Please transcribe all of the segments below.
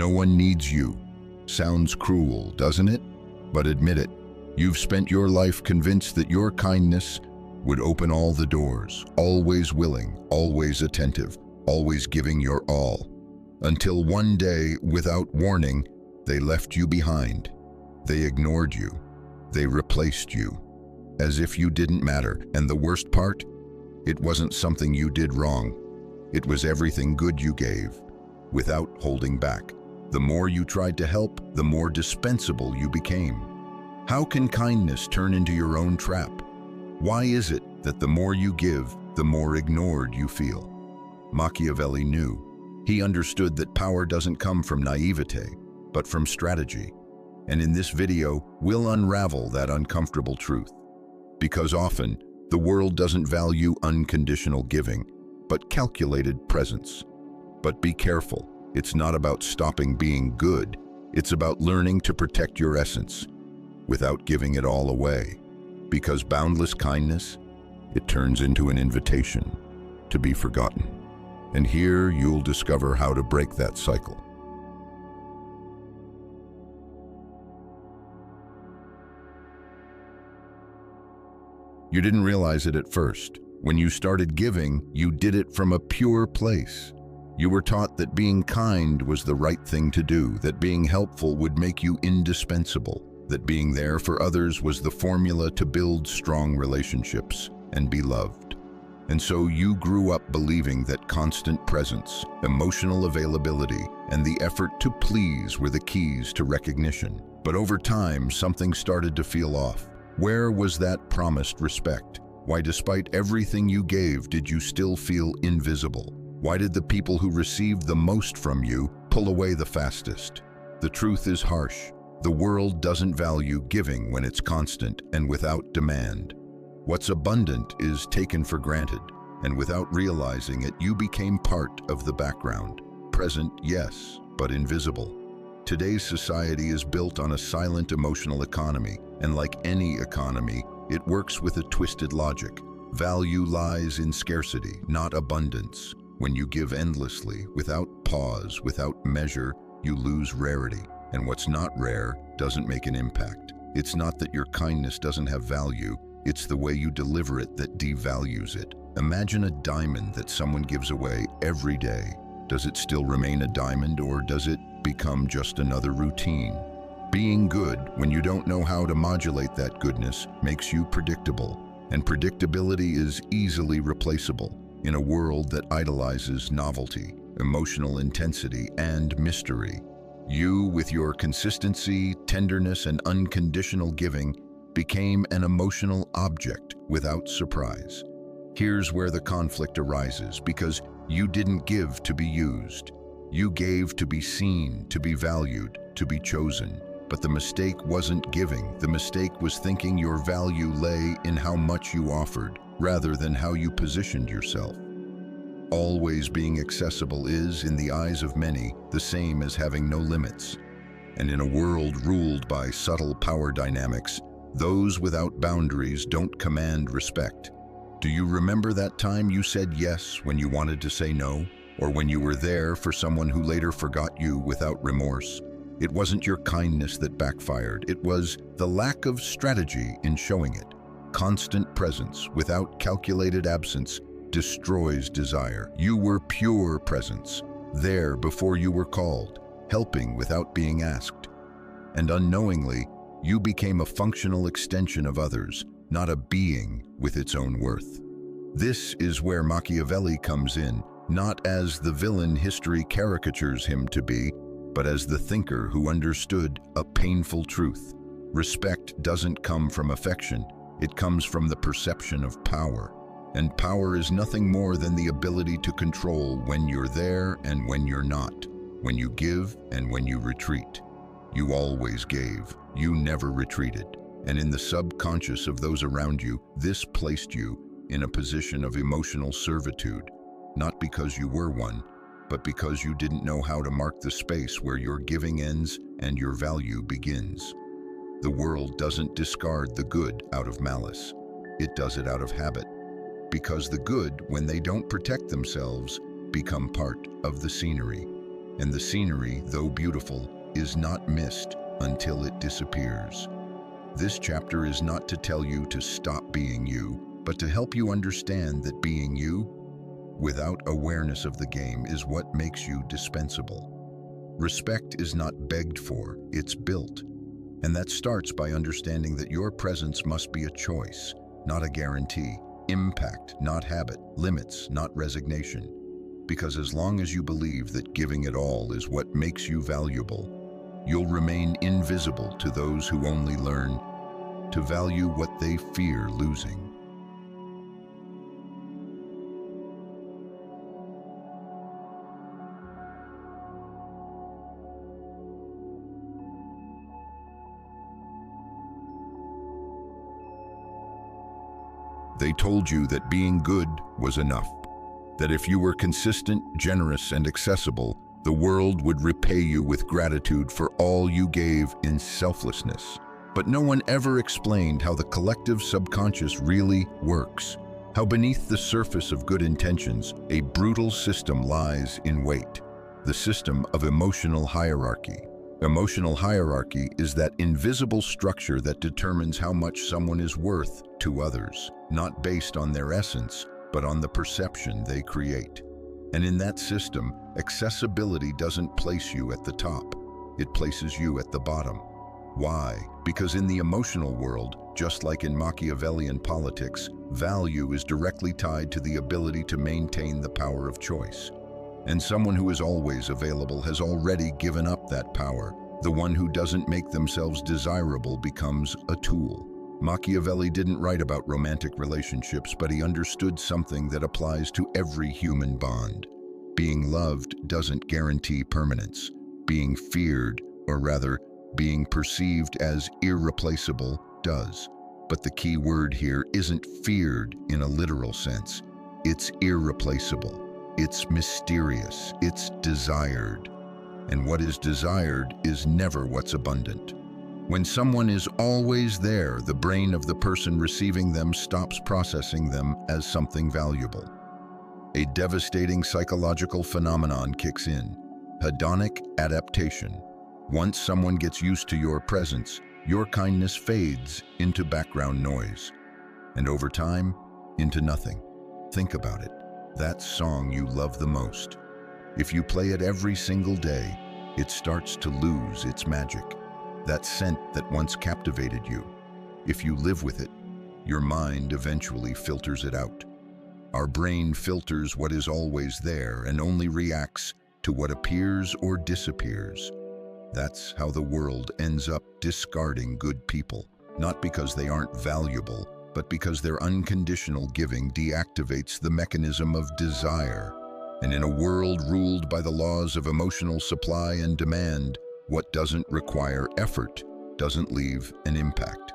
No one needs you. Sounds cruel, doesn't it? But admit it, you've spent your life convinced that your kindness would open all the doors, always willing, always attentive, always giving your all. Until one day, without warning, they left you behind. They ignored you. They replaced you, as if you didn't matter. And the worst part? It wasn't something you did wrong. It was everything good you gave, without holding back. The more you tried to help, the more dispensable you became. How can kindness turn into your own trap? Why is it that the more you give, the more ignored you feel? Machiavelli knew. He understood that power doesn't come from naivete, but from strategy. And in this video, we'll unravel that uncomfortable truth. Because often, the world doesn't value unconditional giving, but calculated presence. But be careful. It's not about stopping being good. It's about learning to protect your essence without giving it all away. Because boundless kindness, it turns into an invitation to be forgotten. And here you'll discover how to break that cycle. You didn't realize it at first. When you started giving, you did it from a pure place. You were taught that being kind was the right thing to do, that being helpful would make you indispensable, that being there for others was the formula to build strong relationships and be loved. And so you grew up believing that constant presence, emotional availability, and the effort to please were the keys to recognition. But over time, something started to feel off. Where was that promised respect? Why, despite everything you gave, did you still feel invisible? Why did the people who received the most from you pull away the fastest? The truth is harsh. The world doesn't value giving when it's constant and without demand. What's abundant is taken for granted, and without realizing it, you became part of the background. Present, yes, but invisible. Today's society is built on a silent emotional economy, and like any economy, it works with a twisted logic. Value lies in scarcity, not abundance. When you give endlessly, without pause, without measure, you lose rarity. And what's not rare doesn't make an impact. It's not that your kindness doesn't have value, it's the way you deliver it that devalues it. Imagine a diamond that someone gives away every day. Does it still remain a diamond, or does it become just another routine? Being good, when you don't know how to modulate that goodness, makes you predictable. And predictability is easily replaceable in a world that idolizes novelty, emotional intensity, and mystery. You, with your consistency, tenderness, and unconditional giving, became an emotional object without surprise. Here's where the conflict arises, because you didn't give to be used. You gave to be seen, to be valued, to be chosen. But the mistake wasn't giving. The mistake was thinking your value lay in how much you offered, rather than how you positioned yourself. Always being accessible is, in the eyes of many, the same as having no limits. And in a world ruled by subtle power dynamics, those without boundaries don't command respect. Do you remember that time you said yes when you wanted to say no? Or when you were there for someone who later forgot you without remorse? It wasn't your kindness that backfired. It was the lack of strategy in showing it. Constant presence without calculated absence destroys desire. You were pure presence, there before you were called, helping without being asked. And unknowingly, you became a functional extension of others, not a being with its own worth. This is where Machiavelli comes in, not as the villain history caricatures him to be, but as the thinker who understood a painful truth. Respect doesn't come from affection, it comes from the perception of power. And power is nothing more than the ability to control when you're there and when you're not, when you give and when you retreat. You always gave, you never retreated. And in the subconscious of those around you, this placed you in a position of emotional servitude, not because you were one, but because you didn't know how to mark the space where your giving ends and your value begins. The world doesn't discard the good out of malice. It does it out of habit. Because the good, when they don't protect themselves, become part of the scenery. and the scenery, though beautiful, is not missed until it disappears. This chapter is not to tell you to stop being you, but to help you understand that being you, without awareness of the game, is what makes you dispensable. Respect is not begged for, it's built. And that starts by understanding that your presence must be a choice, not a guarantee. Impact, not habit. Limits, not resignation. Because as long as you believe that giving it all is what makes you valuable, you'll remain invisible to those who only learn to value what they fear losing. They told you that being good was enough, that if you were consistent, generous, and accessible, the world would repay you with gratitude for all you gave in selflessness. But no one ever explained how the collective subconscious really works, how beneath the surface of good intentions, a brutal system lies in wait, the system of emotional hierarchy. Emotional hierarchy is that invisible structure that determines how much someone is worth to others, not based on their essence, but on the perception they create. And in that system, accessibility doesn't place you at the top, it places you at the bottom. Why? Because in the emotional world, just like in Machiavellian politics, value is directly tied to the ability to maintain the power of choice. And someone who is always available has already given up that power. The one who doesn't make themselves desirable becomes a tool. Machiavelli didn't write about romantic relationships, but he understood something that applies to every human bond. Being loved doesn't guarantee permanence. Being feared, or rather, being perceived as irreplaceable, does. But the key word here isn't feared in a literal sense. It's irreplaceable. It's mysterious, it's desired. And what is desired is never what's abundant. When someone is always there, the brain of the person receiving them stops processing them as something valuable. A devastating psychological phenomenon kicks in: hedonic adaptation. Once someone gets used to your presence, your kindness fades into background noise, and over time, into nothing. Think about it. That song you love the most. If you play it every single day, it starts to lose its magic. That scent that once captivated you. If you live with it, your mind eventually filters it out. Our brain filters what is always there and only reacts to what appears or disappears. That's how the world ends up discarding good people, not because they aren't valuable, but because their unconditional giving deactivates the mechanism of desire. And in a world ruled by the laws of emotional supply and demand, what doesn't require effort doesn't leave an impact.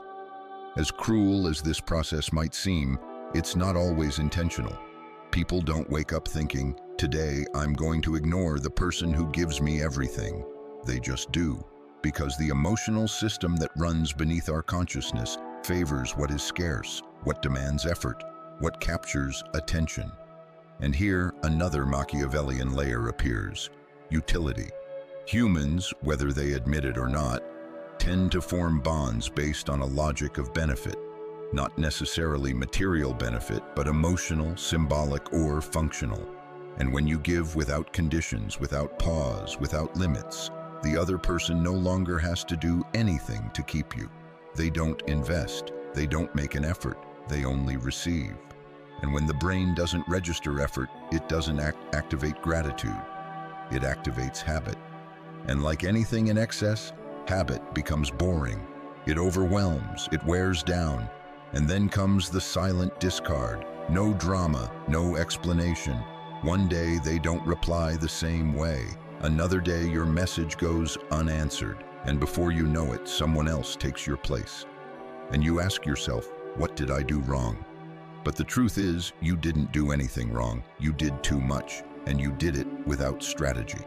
As cruel as this process might seem, it's not always intentional. People don't wake up thinking, "Today I'm going to ignore the person who gives me everything." They just do, because the emotional system that runs beneath our consciousness favors what is scarce, what demands effort, what captures attention. And here, another Machiavellian layer appears: utility. Humans, whether they admit it or not, tend to form bonds based on a logic of benefit. Not necessarily material benefit, but emotional, symbolic, or functional. And when you give without conditions, without pause, without limits, the other person no longer has to do anything to keep you. They don't invest, they don't make an effort, they only receive. And when the brain doesn't register effort, it doesn't activate gratitude. It activates habit. And like anything in excess, habit becomes boring. It overwhelms, it wears down. And then comes the silent discard. No drama, no explanation. One day they don't reply the same way. Another day your message goes unanswered. And before you know it, someone else takes your place. And you ask yourself, what did I do wrong? But the truth is, you didn't do anything wrong. You did too much, and you did it without strategy.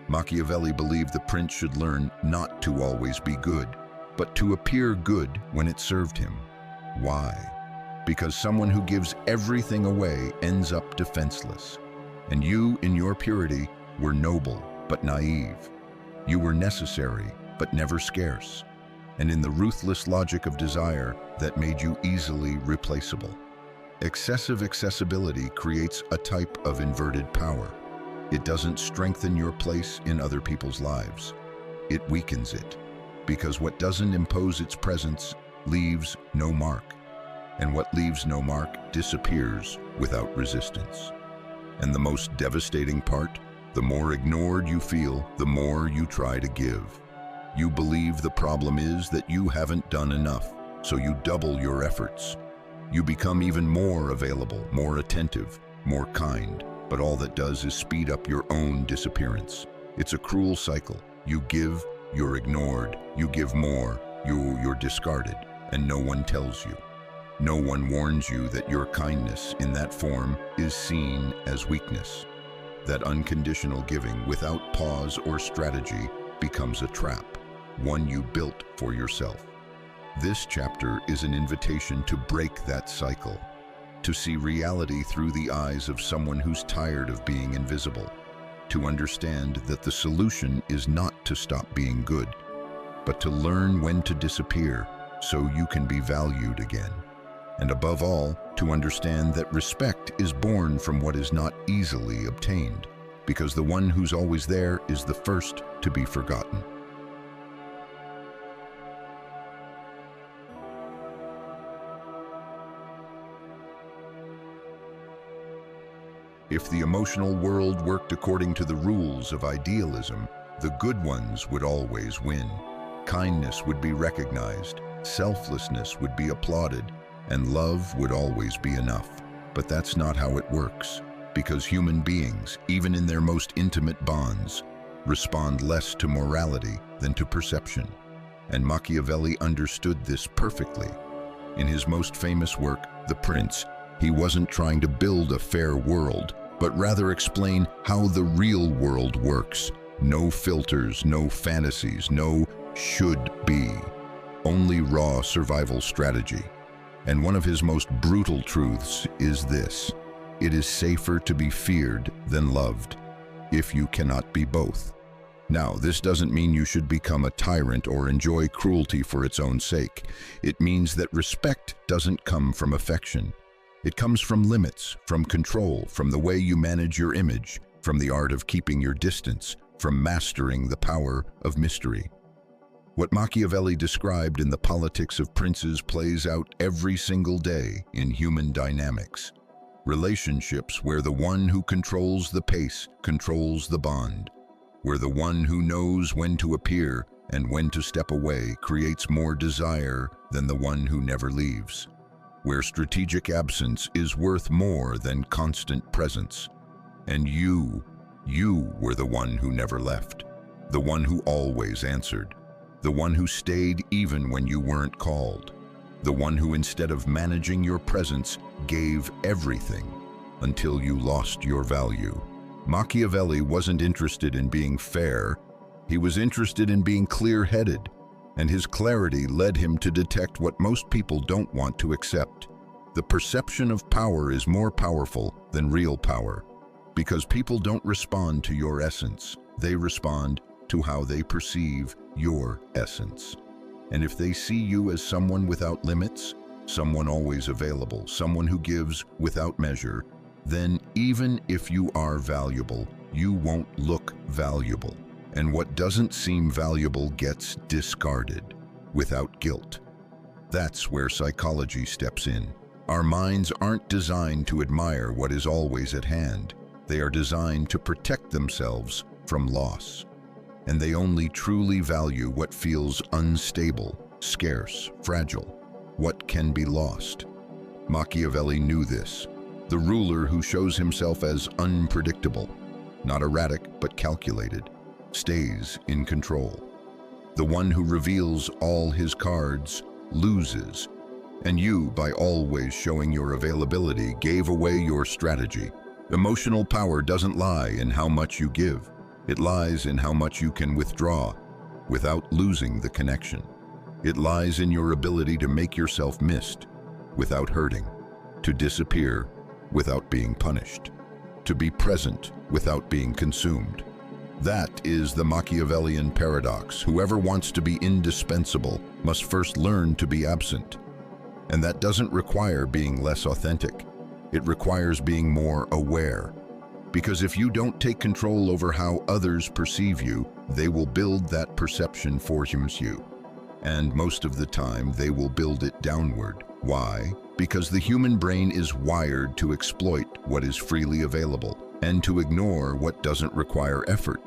Machiavelli believed the prince should learn not to always be good, but to appear good when it served him. Why? Because someone who gives everything away ends up defenseless. And you, in your purity, were noble, but naive. You were necessary, but never scarce. And in the ruthless logic of desire that made you easily replaceable. Excessive accessibility creates a type of inverted power. It doesn't strengthen your place in other people's lives. It weakens it, because what doesn't impose its presence leaves no mark. And what leaves no mark disappears without resistance. And the most devastating part, the more ignored you feel, the more you try to give. You believe the problem is that you haven't done enough, so you double your efforts. You become even more available, more attentive, more kind, but all that does is speed up your own disappearance. It's a cruel cycle. You give, you're ignored. You give more, you're discarded, and no one tells you. No one warns you that your kindness in that form is seen as weakness. That unconditional giving without pause or strategy becomes a trap, one you built for yourself. This chapter is an invitation to break that cycle, to see reality through the eyes of someone who's tired of being invisible, to understand that the solution is not to stop being good, but to learn when to disappear so you can be valued again. And above all, to understand that respect is born from what is not easily obtained, because the one who's always there is the first to be forgotten. If the emotional world worked according to the rules of idealism, the good ones would always win. Kindness would be recognized, selflessness would be applauded, and love would always be enough. But that's not how it works, because human beings, even in their most intimate bonds, respond less to morality than to perception. And Machiavelli understood this perfectly. In his most famous work, The Prince, he wasn't trying to build a fair world, but rather explain how the real world works. No filters, no fantasies, no should be. Only raw survival strategy. And one of his most brutal truths is this: it is safer to be feared than loved, if you cannot be both. Now, this doesn't mean you should become a tyrant or enjoy cruelty for its own sake. It means that respect doesn't come from affection. It comes from limits, from control, from the way you manage your image, from the art of keeping your distance, from mastering the power of mystery. What Machiavelli described in The Politics of Princes plays out every single day in human dynamics. Relationships where the one who controls the pace controls the bond, where the one who knows when to appear and when to step away creates more desire than the one who never leaves, where strategic absence is worth more than constant presence. And you were the one who never left, the one who always answered, the one who stayed even when you weren't called, the one who, instead of managing your presence, gave everything until you lost your value. Machiavelli wasn't interested in being fair. He was interested in being clear-headed, and his clarity led him to detect what most people don't want to accept. The perception of power is more powerful than real power, because people don't respond to your essence. They respond to how they perceive your essence. And if they see you as someone without limits, someone always available, someone who gives without measure, then even if you are valuable, you won't look valuable. And what doesn't seem valuable gets discarded without guilt. That's where psychology steps in. Our minds aren't designed to admire what is always at hand. They are designed to protect themselves from loss. And they only truly value what feels unstable, scarce, fragile, what can be lost. Machiavelli knew this. The ruler who shows himself as unpredictable, not erratic but calculated, stays in control. The one who reveals all his cards loses, and you, by always showing your availability, gave away your strategy. Emotional power doesn't lie in how much you give. It lies in how much you can withdraw without losing the connection. It lies in your ability to make yourself missed without hurting, to disappear without being punished, to be present without being consumed. That is the Machiavellian paradox. Whoever wants to be indispensable must first learn to be absent. And that doesn't require being less authentic. It requires being more aware. Because if you don't take control over how others perceive you, they will build that perception for you. And most of the time, they will build it downward. Why? Because the human brain is wired to exploit what is freely available and to ignore what doesn't require effort.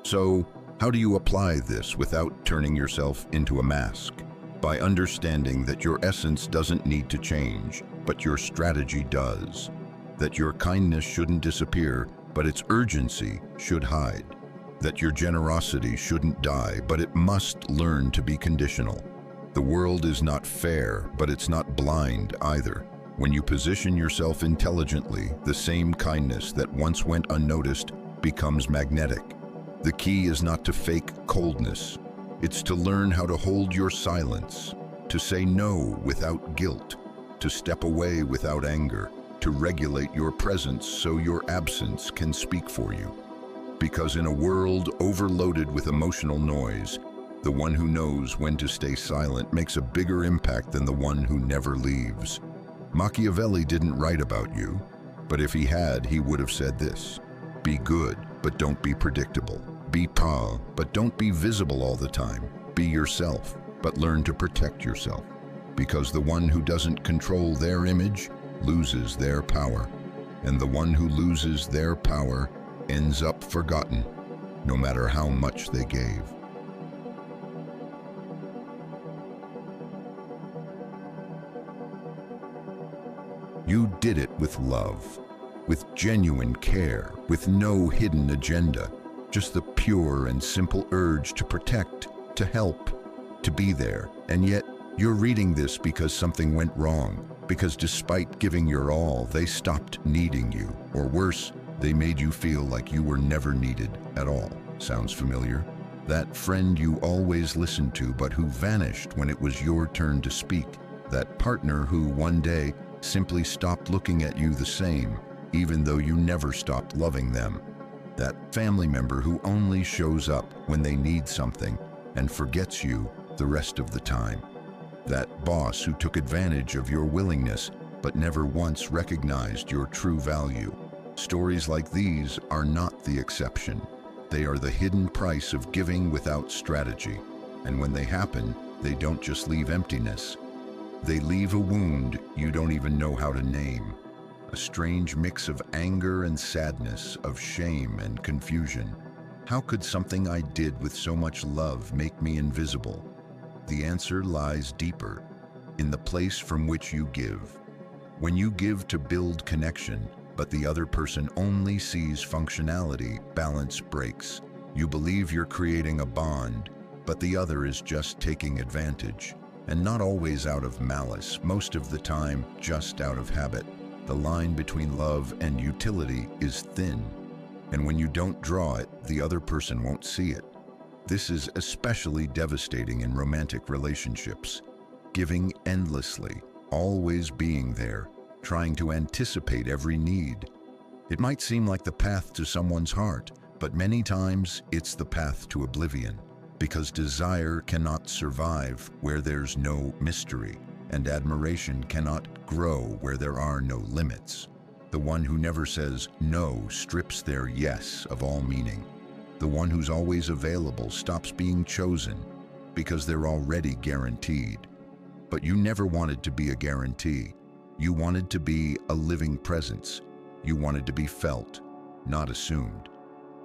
So, how do you apply this without turning yourself into a mask? By understanding that your essence doesn't need to change, but your strategy does. That your kindness shouldn't disappear, but its urgency should hide. That your generosity shouldn't die, but it must learn to be conditional. The world is not fair, but it's not blind either. When you position yourself intelligently, the same kindness that once went unnoticed becomes magnetic. The key is not to fake coldness. It's to learn how to hold your silence, to say no without guilt, to step away without anger, to regulate your presence so your absence can speak for you. Because in a world overloaded with emotional noise, the one who knows when to stay silent makes a bigger impact than the one who never leaves. Machiavelli didn't write about you, but if he had, he would have said this: be good, but don't be predictable. Be but don't be visible all the time. Be yourself, but learn to protect yourself. Because the one who doesn't control their image loses their power, and the one who loses their power ends up forgotten, no matter how much they gave. You did it with love, with genuine care, with no hidden agenda, just the pure and simple urge to protect, to help, to be there. And yet, you're reading this because something went wrong, because despite giving your all, they stopped needing you, or worse, they made you feel like you were never needed at all. Sounds familiar? That friend you always listened to but who vanished when it was your turn to speak. That partner who one day simply stopped looking at you the same, even though you never stopped loving them. That family member who only shows up when they need something and forgets you the rest of the time. That boss who took advantage of your willingness but never once recognized your true value. Stories like these are not the exception. They are the hidden price of giving without strategy. And when they happen, they don't just leave emptiness. They leave a wound you don't even know how to name. A strange mix of anger and sadness, of shame and confusion. How could something I did with so much love make me invisible? The answer lies deeper, in the place from which you give. When you give to build connection, but the other person only sees functionality, balance breaks. You believe you're creating a bond, but the other is just taking advantage. And not always out of malice, most of the time just out of habit. The line between love and utility is thin. And when you don't draw it, the other person won't see it. This is especially devastating in romantic relationships. Giving endlessly, always being there, trying to anticipate every need. It might seem like the path to someone's heart, but many times it's the path to oblivion. Because desire cannot survive where there's no mystery, and admiration cannot grow where there are no limits. The one who never says no strips their yes of all meaning. The one who's always available stops being chosen because they're already guaranteed. But you never wanted to be a guarantee. You wanted to be a living presence. You wanted to be felt, not assumed.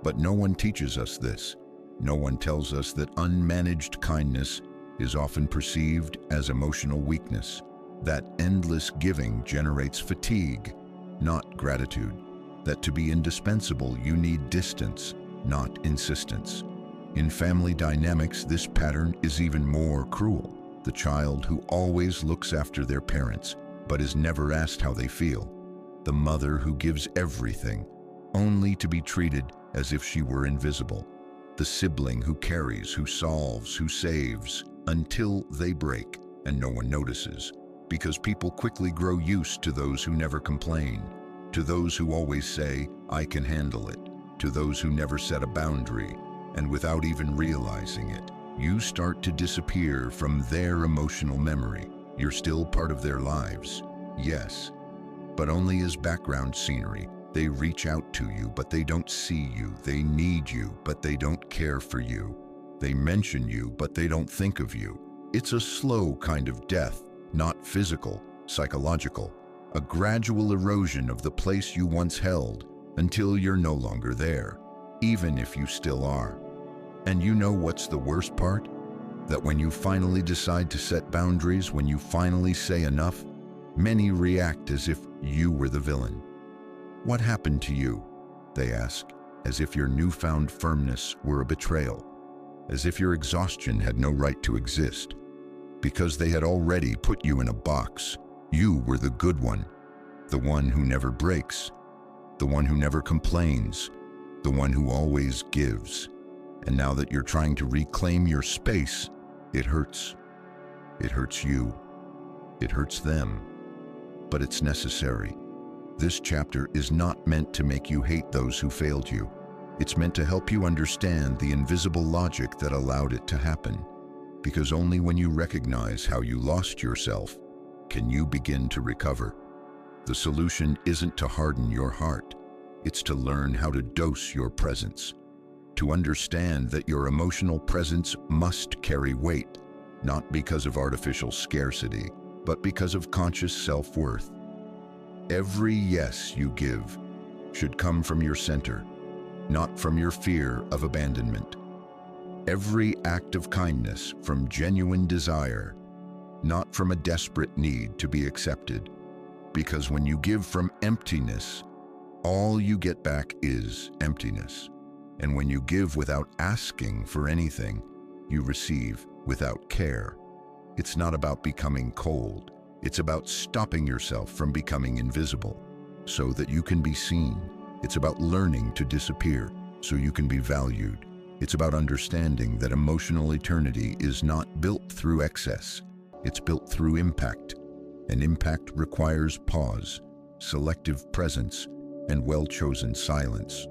But no one teaches us this. No one tells us that unmanaged kindness is often perceived as emotional weakness. That endless giving generates fatigue, not gratitude. That to be indispensable, you need distance, not insistence. In family dynamics, this pattern is even more cruel. The child who always looks after their parents, but is never asked how they feel. The mother who gives everything, only to be treated as if she were invisible. The sibling who carries, who solves, who saves, until they break and no one notices. Because people quickly grow used to those who never complain, to those who always say, "I can handle it." to those who never set a boundary, and without even realizing it, you start to disappear from their emotional memory. You're still part of their lives, yes, but only as background scenery. They reach out to you, but they don't see you. They need you, but they don't care for you. They mention you, but they don't think of you. It's a slow kind of death, not physical, psychological, a gradual erosion of the place you once held until you're no longer there, even if you still are. And you know what's the worst part? That when you finally decide to set boundaries, when you finally say enough, many react as if you were the villain. "What happened to you?" they ask, as if your newfound firmness were a betrayal, as if your exhaustion had no right to exist. Because they had already put you in a box. You were the good one, the one who never breaks, the one who never complains, the one who always gives. And now that you're trying to reclaim your space, it hurts. It hurts you. It hurts them. But it's necessary. This chapter is not meant to make you hate those who failed you. It's meant to help you understand the invisible logic that allowed it to happen. Because only when you recognize how you lost yourself can you begin to recover. The solution isn't to harden your heart. It's to learn how to dose your presence. To understand that your emotional presence must carry weight, not because of artificial scarcity, but because of conscious self-worth. Every yes you give should come from your center, not from your fear of abandonment. Every act of kindness from genuine desire, not from a desperate need to be accepted. Because when you give from emptiness, all you get back is emptiness. And when you give without asking for anything, you receive without care. It's not about becoming cold. It's about stopping yourself from becoming invisible so that you can be seen. It's about learning to disappear so you can be valued. It's about understanding that emotional eternity is not built through excess. It's built through impact. And impact requires pause, selective presence, and well-chosen silence.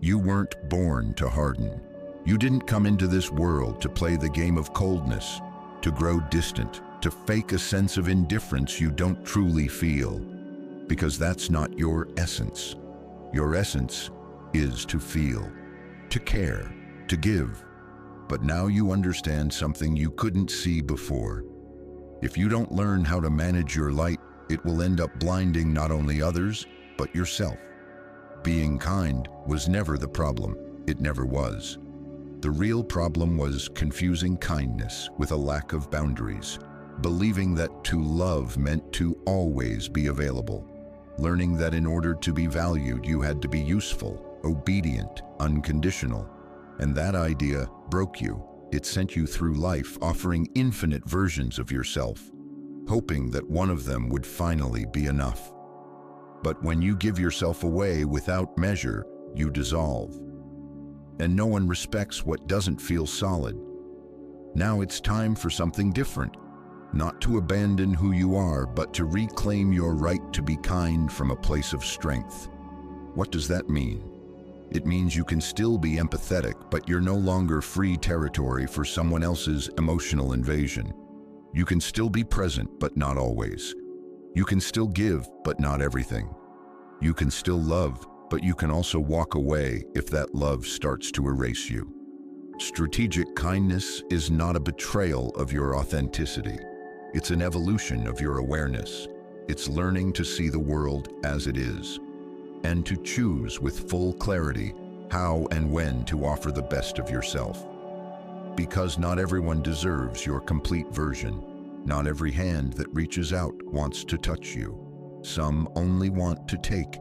You weren't born to harden. You didn't come into this world to play the game of coldness, to grow distant, to fake a sense of indifference you don't truly feel. Because that's not your essence. Your essence is to feel, to care, to give. But now you understand something you couldn't see before. If you don't learn how to manage your light, it will end up blinding not only others, but yourself. Being kind was never the problem. It never was. The real problem was confusing kindness with a lack of boundaries, believing that to love meant to always be available, learning that in order to be valued you had to be useful, obedient, unconditional. And that idea broke you. It sent you through life offering infinite versions of yourself, hoping that one of them would finally be enough. But when you give yourself away without measure, you dissolve. And no one respects what doesn't feel solid. Now it's time for something different. Not to abandon who you are, but to reclaim your right to be kind from a place of strength. What does that mean? It means you can still be empathetic, but you're no longer free territory for someone else's emotional invasion. You can still be present, but not always. You can still give, but not everything. You can still love, but you can also walk away if that love starts to erase you. Strategic kindness is not a betrayal of your authenticity. It's an evolution of your awareness. It's learning to see the world as it is, and to choose with full clarity how and when to offer the best of yourself. Because not everyone deserves your complete version. Not every hand that reaches out wants to touch you. Some only want to take.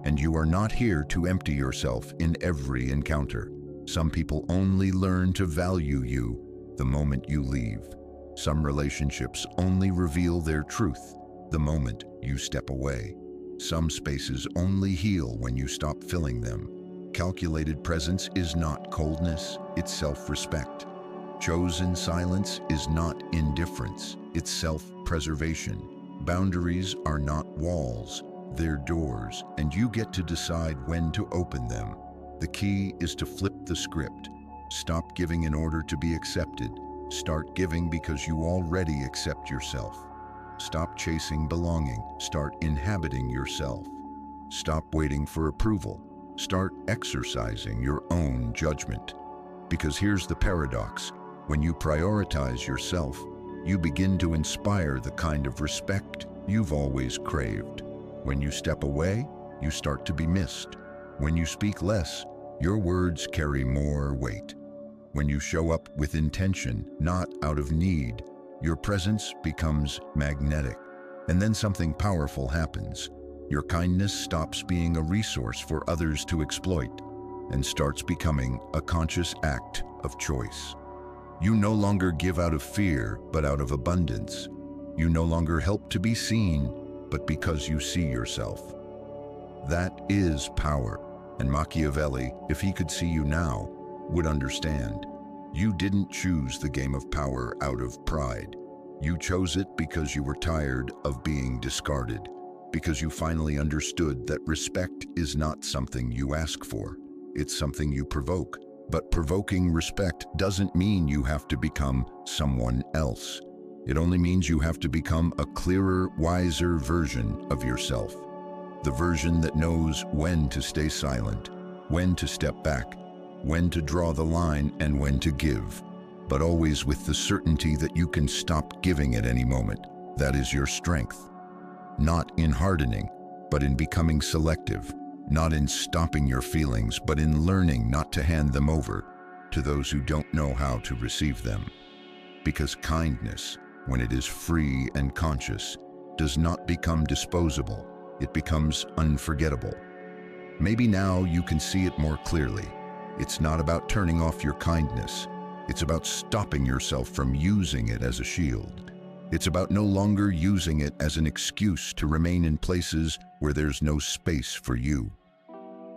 And you are not here to empty yourself in every encounter. Some people only learn to value you the moment you leave. Some relationships only reveal their truth the moment you step away. Some spaces only heal when you stop filling them. Calculated presence is not coldness, it's self-respect. Chosen silence is not indifference, it's self-preservation. boundaries are not walls, they're doors, and you get to decide when to open them. The key is to flip the script. Stop giving in order to be accepted. Start giving because you already accept yourself. Stop chasing belonging. Start inhabiting yourself. Stop waiting for approval. Start exercising your own judgment. Because here's the paradox. When you prioritize yourself, you begin to inspire the kind of respect you've always craved. When you step away, you start to be missed. When you speak less, your words carry more weight. When you show up with intention, not out of need, your presence becomes magnetic. And then something powerful happens. Your kindness stops being a resource for others to exploit and starts becoming a conscious act of choice. You no longer give out of fear, but out of abundance. You no longer help to be seen, but because you see yourself. That is power. And Machiavelli, if he could see you now, would understand. You didn't choose the game of power out of pride. You chose it because you were tired of being discarded, because you finally understood that respect is not something you ask for. It's something you provoke. But provoking respect doesn't mean you have to become someone else. It only means you have to become a clearer, wiser version of yourself. The version that knows when to stay silent, when to step back, when to draw the line, and when to give. But always with the certainty that you can stop giving at any moment. That is your strength. Not in hardening, but in becoming selective. Not in stopping your feelings, but in learning not to hand them over to those who don't know how to receive them. Because kindness, when it is free and conscious, does not become disposable. It becomes unforgettable. Maybe now you can see it more clearly. It's not about turning off your kindness. It's about stopping yourself from using it as a shield. It's about no longer using it as an excuse to remain in places where there's no space for you.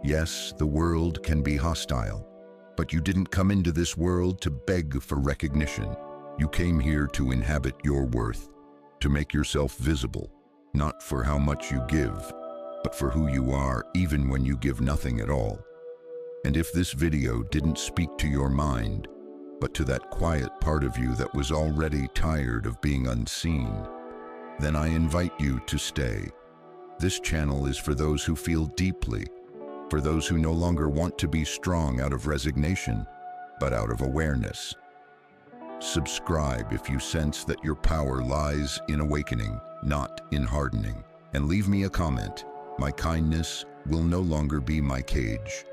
Yes, the world can be hostile, but you didn't come into this world to beg for recognition. You came here to inhabit your worth, to make yourself visible, not for how much you give, but for who you are, even when you give nothing at all. And if this video didn't speak to your mind, but to that quiet part of you that was already tired of being unseen, then I invite you to stay. This channel is for those who feel deeply, for those who no longer want to be strong out of resignation, but out of awareness. Subscribe if you sense that your power lies in awakening, not in hardening. And leave me a comment. My kindness will no longer be my cage.